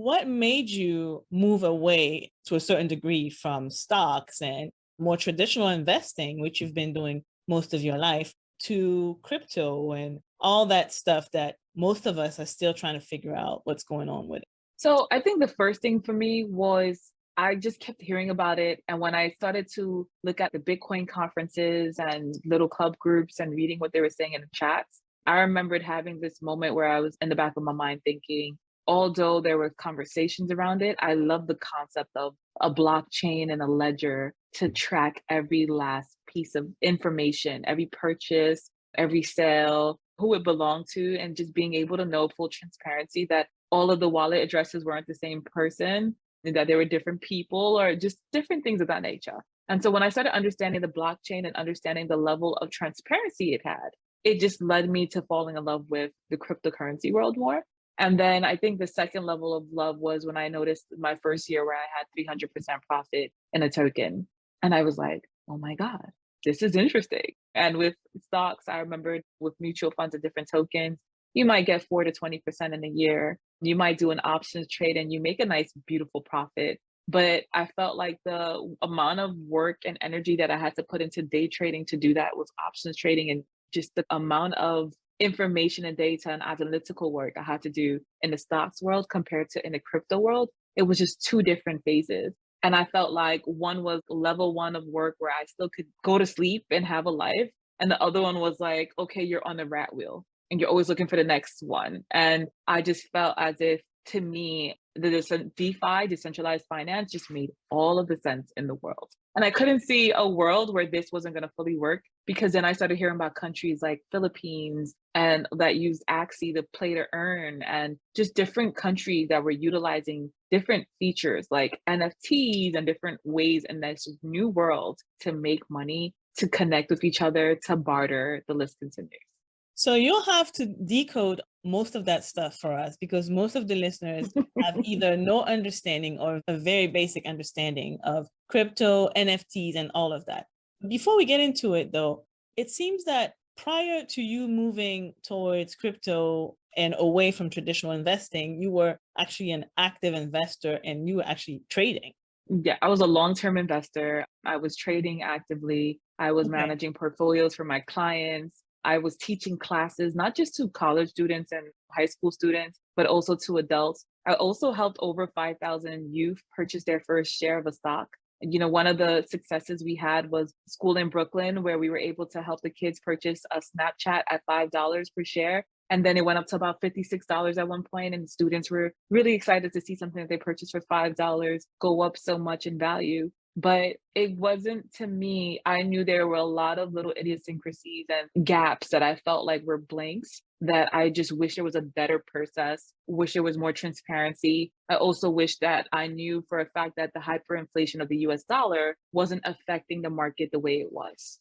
what made you move away to a certain degree from stocks and more traditional investing, which you've been doing most of your life, to crypto and all that stuff that most of us are still trying to figure out what's going on with it? So I think the first thing for me was I just kept hearing about it. And when I started to look at the Bitcoin conferences and little club groups and reading what they were saying in the chats, I remembered having this moment where I was in the back of my mind thinking, although there were conversations around it, I love the concept of a blockchain and a ledger to track every last piece of information, every purchase, every sale, who it belonged to, and just being able to know full transparency that all of the wallet addresses weren't the same person and that they were different people or just different things of that nature. And so when I started understanding the blockchain and understanding the level of transparency it had, it just led me to falling in love with the cryptocurrency world more. And then I think the second level of love was when I noticed my first year where I had 300% profit in a token. And I was like, oh my God, this is interesting. And with stocks, I remember with mutual funds and different tokens, you might get 4 to 20% in a year. You might do an options trade and you make a nice, beautiful profit. But I felt like the amount of work and energy that I had to put into day trading to do that was options trading, and just the amount of information and data and analytical work I had to do in the stocks world compared to in the crypto world, it was just two different phases. And I felt like one was level one of work where I still could go to sleep and have a life. And the other one was like, okay, you're on the rat wheel and you're always looking for the next one. And I just felt as if, to me, the DeFi, decentralized finance, just made all of the sense in the world. And I couldn't see a world where this wasn't going to fully work, because then I started hearing about countries like Philippines and that used Axie to play to earn, and just different countries that were utilizing different features like NFTs and different ways in this new world to make money, to connect with each other, to barter. The list continues. So you'll have to decode most of that stuff for us because most of the listeners have either no understanding or a very basic understanding of crypto, NFTs, and all of that. Before we get into it, though, it seems that prior to you moving towards crypto and away from traditional investing, you were actually an active investor and you were actually trading. Yeah, I was a long-term investor. I was trading actively. I was Okay. managing portfolios for my clients. I was teaching classes, not just to college students and high school students, but also to adults. I also helped over 5,000 youth purchase their first share of a stock. One of the successes we had was school in Brooklyn, where we were able to help the kids purchase a Snapchat at $5 per share. And then it went up to about $56 at one point, and students were really excited to see something that they purchased for $5 go up so much in value. But it wasn't, to me, I knew there were a lot of little idiosyncrasies and gaps that I felt like were blanks, that I just wish there was a better process, wish there was more transparency. I also wish that I knew for a fact that the hyperinflation of the US dollar wasn't affecting the market the way it was.